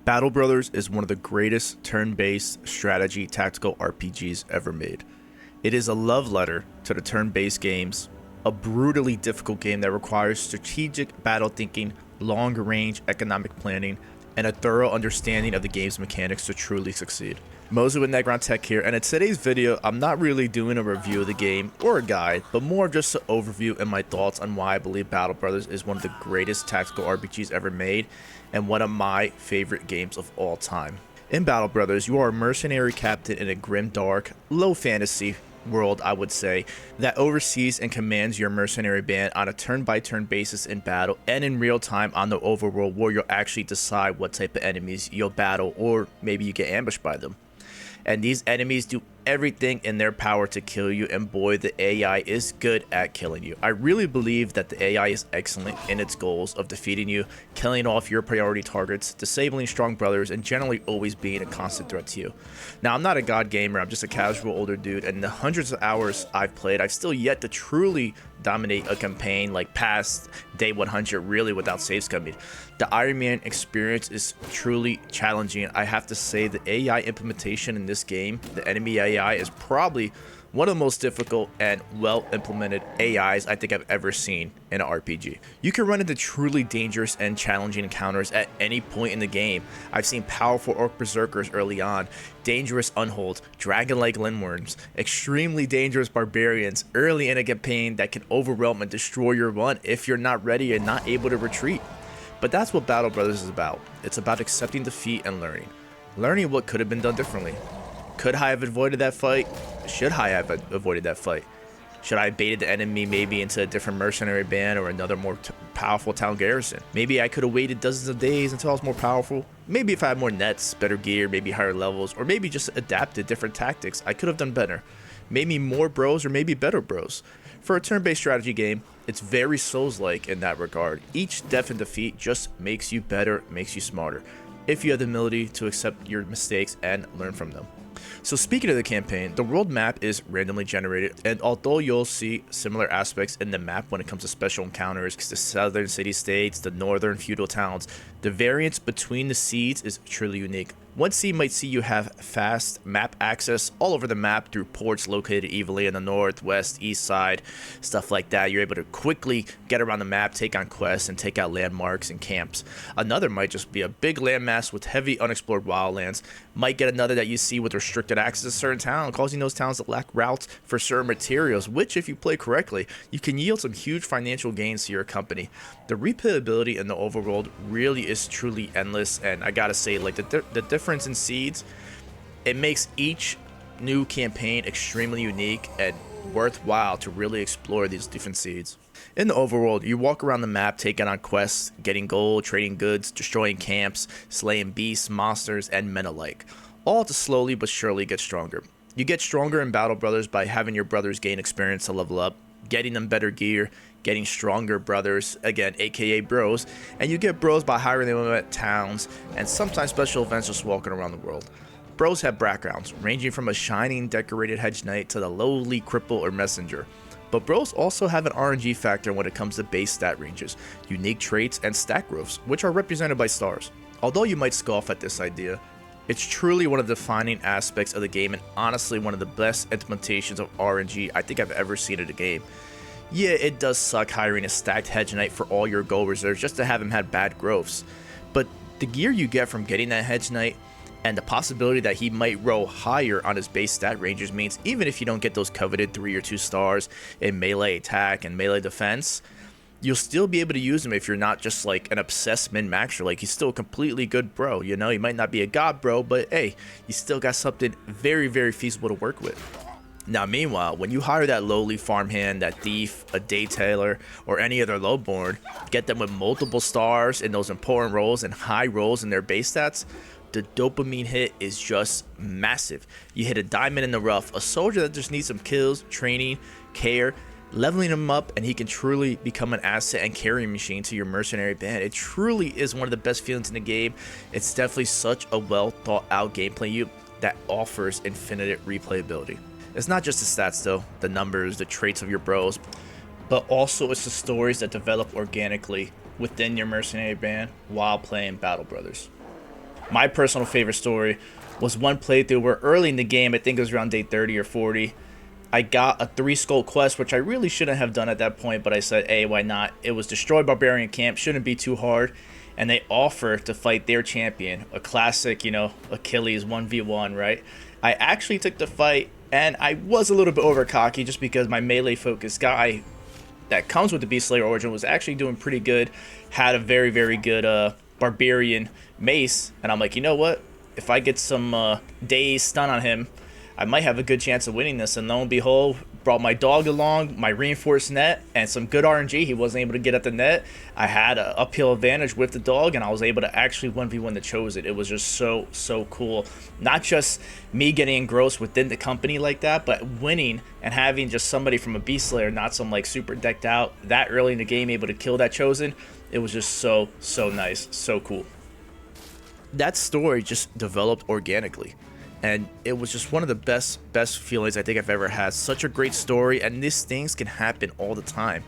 Battle Brothers is one of the greatest turn-based strategy tactical RPGs ever made. It is a love letter to the turn-based games, a brutally difficult game that requires strategic battle thinking, long-range economic planning, and a thorough understanding of the game's mechanics to truly succeed. Mozu with Negron Tech here, and in today's video, I'm not really doing a review of the game or a guide, but more just an overview and my thoughts on why I believe Battle Brothers is one of the greatest tactical RPGs ever made, and one of my favorite games of all time. In Battle Brothers, you are a mercenary captain in a grim, dark, low fantasy world, I would say, that oversees and commands your mercenary band on a turn-by-turn basis in battle and in real time on the overworld, where you'll actually decide what type of enemies you'll battle, or maybe you get ambushed by them. And these enemies do everything in their power to kill you, and boy, the AI is good at killing you. I really believe that the AI is excellent in its goals of defeating you, killing off your priority targets, disabling strong brothers, and generally always being a constant threat to you. Now, I'm not a god gamer, I'm just a casual older dude, and in the hundreds of hours I've played, I've still yet to truly dominate a campaign like past day 100 really without saves coming. The Iron Man experience is truly challenging. I have to say the AI implementation in this game, the enemy AI, is probably one of the most difficult and well implemented AIs I think I've ever seen in an RPG. You can run into truly dangerous and challenging encounters at any point in the game. I've seen powerful orc berserkers early on, dangerous unholds, dragon-like lindworms, extremely dangerous barbarians early in a campaign that can overwhelm and destroy your run if you're not ready and not able to retreat. But that's what Battle Brothers is about. It's about accepting defeat and learning. Learning what could have been done differently. Could I have avoided that fight? Should I have avoided that fight? Should I have baited the enemy maybe into a different mercenary band or another more powerful town garrison? Maybe I could have waited dozens of days until I was more powerful. Maybe if I had more nets, better gear, maybe higher levels, or maybe just adapted different tactics, I could have done better. Maybe more bros or maybe better bros. For a turn-based strategy game, it's very Souls-like in that regard. Each death and defeat just makes you better, makes you smarter, if you have the ability to accept your mistakes and learn from them. So speaking of the campaign, the world map is randomly generated, and although you'll see similar aspects in the map when it comes to special encounters, the southern city-states, the northern feudal towns, the variance between the seeds is truly unique. One seed might see you have fast map access all over the map through ports located evenly in the north, west, east side, stuff like that. You're able to quickly get around the map, take on quests, and take out landmarks and camps. Another might just be a big landmass with heavy unexplored wildlands. Might get another that you see with restricted access to certain towns, causing those towns to lack routes for certain materials, which, if you play correctly, you can yield some huge financial gains to your company. The replayability in the overworld really is truly endless, and I gotta say, like, the difference in seeds, it makes each new campaign extremely unique and worthwhile to really explore these different seeds. In the overworld, you walk around the map taking on quests, getting gold, trading goods, destroying camps, slaying beasts, monsters, and men alike, all to slowly but surely get stronger. You get stronger in Battle Brothers by having your brothers gain experience to level up, getting them better gear, getting stronger brothers, again aka bros, and you get bros by hiring them at towns and sometimes special events just walking around the world. Bros have backgrounds ranging from a shining decorated hedge knight to the lowly cripple or messenger. But bros also have an RNG factor when it comes to base stat ranges, unique traits, and stat growths, which are represented by stars. Although you might scoff at this idea, it's truly one of the defining aspects of the game, and honestly one of the best implementations of RNG I think I've ever seen in a game. Yeah, it does suck hiring a stacked hedge knight for all your gold reserves just to have him have bad growths, but the gear you get from getting that hedge knight and the possibility that he might roll higher on his base stat ranges means even if you don't get those coveted 3 or 2 stars in melee attack and melee defense, you'll still be able to use him if you're not just like an obsessed min-maxer. Like, he's still a completely good bro, you know? He might not be a god bro, but hey, you still got something very, very feasible to work with. Now, meanwhile, when you hire that lowly farmhand, that thief, a day tailor, or any other lowborn, get them with multiple stars in those important roles and high rolls in their base stats, the dopamine hit is just massive. You hit a diamond in the rough, a soldier that just needs some kills, training, care, leveling him up, and he can truly become an asset and carrying machine to your mercenary band. It truly is one of the best feelings in the game. It's definitely such a well thought out gameplay that offers infinite replayability. It's not just the stats though, the numbers, the traits of your bros, but also it's the stories that develop organically within your mercenary band while playing Battle Brothers. My personal favorite story was one playthrough where early in the game, I think it was around day 30 or 40, I got a 3 skull quest, which I really shouldn't have done at that point, but I said, hey, why not? It was destroy barbarian camp, shouldn't be too hard, and they offer to fight their champion, a classic, Achilles 1v1, right? I actually took the fight, and I was a little bit over cocky just because my melee focused guy that comes with the Beast Slayer origin was actually doing pretty good, had a very, very good barbarian mace, and I'm like, you know what? If I get some daze stun on him, I might have a good chance of winning this. And lo and behold, brought my dog along, my reinforced net, and some good RNG. He wasn't able to get at the net. I had an uphill advantage with the dog, and I was able to actually 1v1 the Chosen. It was just so, so cool. Not just me getting engrossed within the company like that, but winning and having just somebody from a Beast Slayer, not some like super decked out, that early in the game, able to kill that Chosen. It was just so, so nice, so cool. That story just developed organically. And it was just one of the best feelings I think I've ever had. Such a great story, and these things can happen all the time.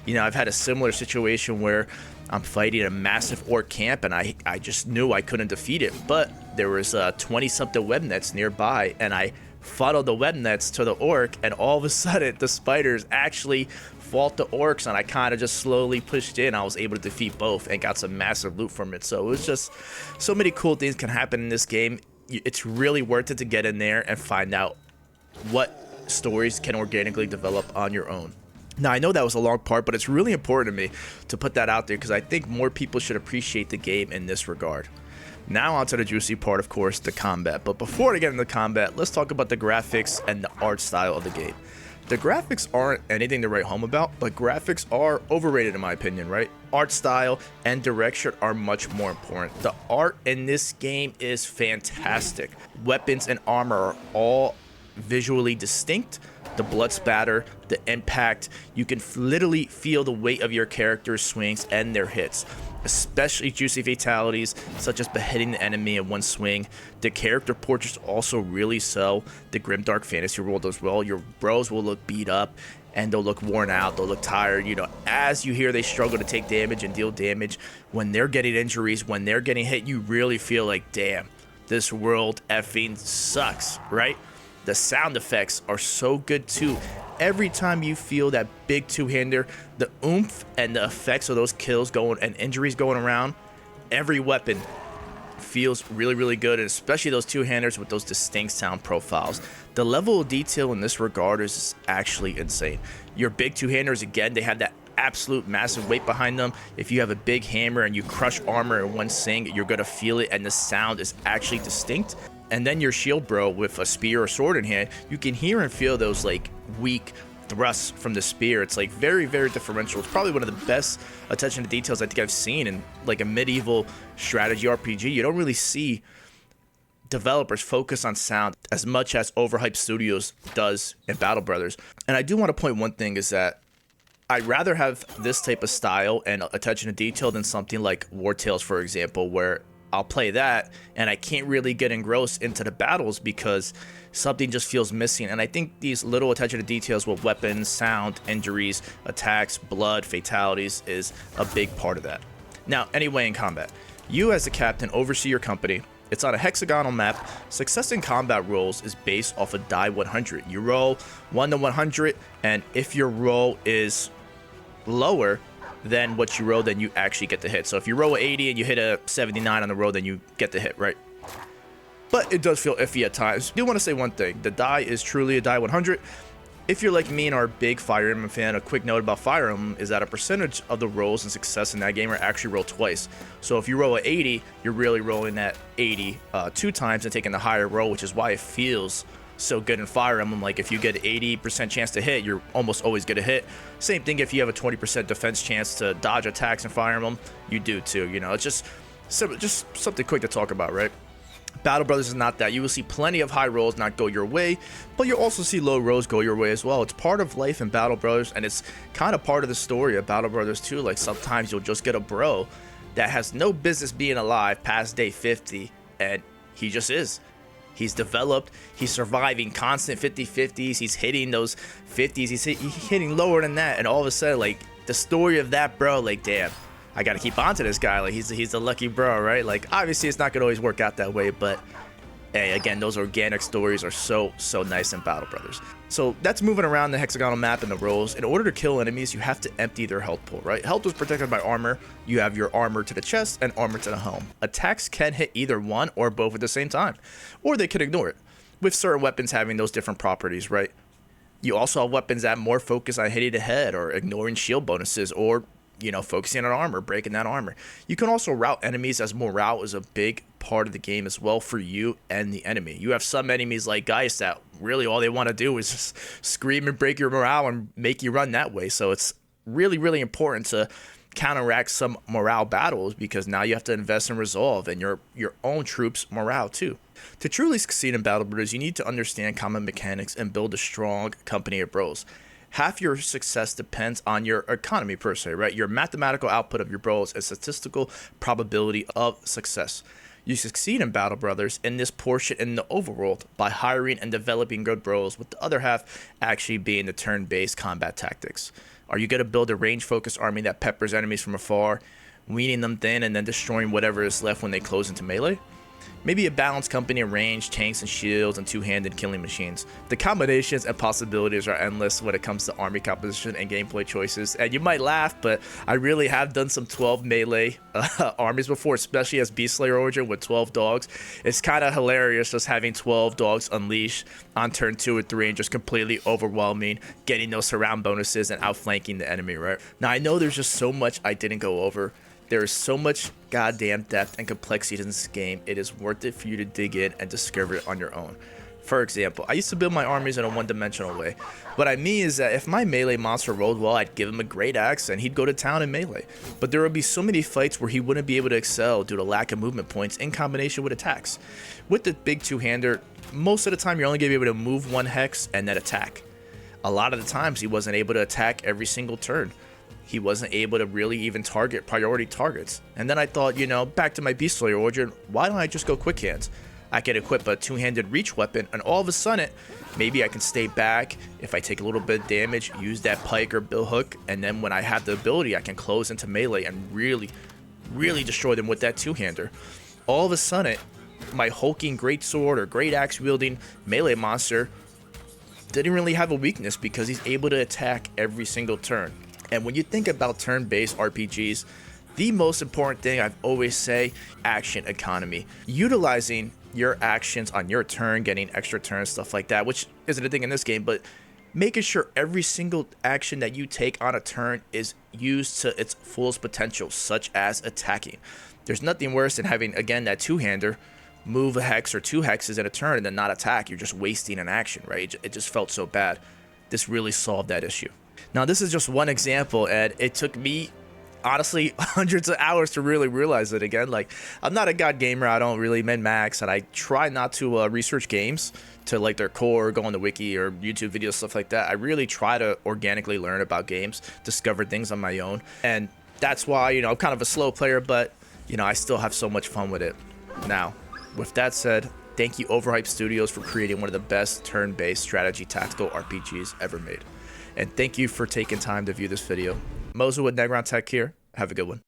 I've had a similar situation where I'm fighting a massive orc camp, and I just knew I couldn't defeat it. But there was 20-something web nets nearby, and I funneled the web nets to the orc, and all of a sudden, the spiders actually fought the orcs, and I kind of just slowly pushed in. I was able to defeat both and got some massive loot from it. So it was just so many cool things can happen in this game. It's really worth it to get in there and find out what stories can organically develop on your own. Now, I know that was a long part, but it's really important to me to put that out there because I think more people should appreciate the game in this regard. Now on to the juicy part, of course, the combat. But before I get into combat, let's talk about the graphics and the art style of the game. The graphics aren't anything to write home about, but graphics are overrated in my opinion, right? Art style and direction are much more important. The art in this game is fantastic. Weapons and armor are all visually distinct. The blood spatter, the impact, you can literally feel the weight of your character's swings and their hits. Especially juicy fatalities, such as beheading the enemy in one swing. The character portraits also really sell the grimdark fantasy world as well. Your bros will look beat up, and they'll look worn out, they'll look tired. As you hear they struggle to take damage and deal damage, when they're getting injuries, when they're getting hit, you really feel like, damn, this world effing sucks, right? The sound effects are so good too. Every time you feel that big two-hander, the oomph and the effects of those kills going and injuries going around, every weapon feels really, really good, and especially those two-handers with those distinct sound profiles. The level of detail in this regard is actually insane. Your big two-handers, again, they have that absolute massive weight behind them. If you have a big hammer and you crush armor in one swing, you're gonna feel it, and the sound is actually distinct. And then your shield bro with a spear or sword in hand, you can hear and feel those like weak thrusts from the spear. It's like very, very differential. It's probably one of the best attention to details I think I've seen in like a medieval strategy RPG. You don't really see developers focus on sound as much as Overhyped Studios does in Battle Brothers. And I do want to point one thing is that I'd rather have this type of style and attention to detail than something like War Tales, for example, where I'll play that and I can't really get engrossed into the battles because something just feels missing. And I think these little attention to details with weapons, sound, injuries, attacks, blood, fatalities is a big part of that. Now, anyway, in combat, you as the captain oversee your company. It's on a hexagonal map. Success in combat rolls is based off a die 100. You roll 1 to 100, and if your roll is lower than what you roll, then you actually get the hit. So if you roll a 80 and you hit a 79 on the roll, then you get the hit, right? But it does feel iffy at times. I do want to say one thing. The die is truly a die 100. If you're like me and are a big Fire Emblem fan, a quick note about Fire Emblem is that a percentage of the rolls and success in that game are actually rolled twice. So if you roll a 80, you're really rolling that 80 2 times and taking the higher roll, which is why it feels so good in Fire Emblem. Like if you get 80% chance to hit, you're almost always gonna hit. Same thing if you have a 20% defense chance to dodge attacks in Fire Emblem, you do too. It's just something quick to talk about, right? Battle Brothers is not that. You will see plenty of high rolls not go your way, but you'll also see low rolls go your way as well. It's part of life in Battle Brothers, and it's kind of part of the story of Battle Brothers too. Like sometimes you'll just get a bro that has no business being alive past day 50, and he just is. He's developed, he's surviving constant 50-50s, he's hitting those 50s, he's hitting lower than that, and all of a sudden, like, the story of that bro, like, damn, I got to keep on to this guy. Like, he's a lucky bro, right? Like, obviously, it's not going to always work out that way, but hey, again, those organic stories are so nice in Battle Brothers. So that's moving around the hexagonal map and the rows. In order to kill enemies, you have to empty their health pool, right? Health is protected by armor. You have your armor to the chest and armor to the helm. Attacks can hit either one or both at the same time, or they could ignore it, with certain weapons having those different properties, right? You also have weapons that more focus on hitting the head or ignoring shield bonuses, or focusing on armor, breaking that armor. You can also rout enemies, as morale is a big part of the game as well for you and the enemy. You have some enemies like Geist that really all they want to do is just scream and break your morale and make you run that way. So it's really important to counteract some morale battles, because now you have to invest in resolve and your own troops' morale too. To truly succeed in Battle Brothers, you need to understand common mechanics and build a strong company of bros. Half your success depends on your economy per se, right? Your mathematical output of your bros and statistical probability of success. You succeed in Battle Brothers in this portion in the overworld by hiring and developing good bros, with the other half actually being the turn-based combat tactics. Are you going to build a range-focused army that peppers enemies from afar, weaning them thin and then destroying whatever is left when they close into melee? Maybe a balanced company of range, tanks and shields, and two-handed killing machines. The combinations and possibilities are endless when it comes to army composition and gameplay choices. And you might laugh, but I really have done some 12 melee armies before, especially as Beast Slayer Origin with 12 dogs. It's kind of hilarious just having 12 dogs unleashed on turn 2 or 3 and just completely overwhelming, getting those surround bonuses and outflanking the enemy, right? Now, I know there's just so much I didn't go over. There is so much goddamn depth and complexity in this game. It is worth it for you to dig in and discover it on your own. For example, I used to build my armies in a one-dimensional way. What I mean is that if my melee monster rolled well, I'd give him a great axe and he'd go to town in melee. But there would be so many fights where he wouldn't be able to excel due to lack of movement points in combination with attacks. With the big two-hander, most of the time you're only going to be able to move one hex and then attack. A lot of the times he wasn't able to attack every single turn. He wasn't able to really even target priority targets. And then I thought, back to my Beast Slayer Origin, why don't I just go quick hands? I can equip a two-handed reach weapon, and all of a sudden, maybe I can stay back. If I take a little bit of damage, use that pike or bill hook, and then when I have the ability, I can close into melee and really destroy them with that two-hander. All of a sudden, my hulking greatsword or great axe wielding melee monster didn't really have a weakness because he's able to attack every single turn. And when you think about turn-based RPGs, the most important thing I've always say, action economy. Utilizing your actions on your turn, getting extra turns, stuff like that, which isn't a thing in this game, but making sure every single action that you take on a turn is used to its fullest potential, such as attacking. There's nothing worse than having, again, that two-hander, move a hex or two hexes in a turn and then not attack. You're just wasting an action, right? It just felt so bad. This really solved that issue. Now, this is just one example, and it took me, honestly, hundreds of hours to really realize it again. Like, I'm not a god gamer. I don't really min-max, and I try not to research games to, like, their core, go on the wiki or YouTube videos, stuff like that. I really try to organically learn about games, discover things on my own, and that's why, I'm kind of a slow player, but, I still have so much fun with it. Now, with that said, thank you Overhyped Studios for creating one of the best turn-based strategy tactical RPGs ever made. And thank you for taking time to view this video. Moza with Negron Tech here. Have a good one.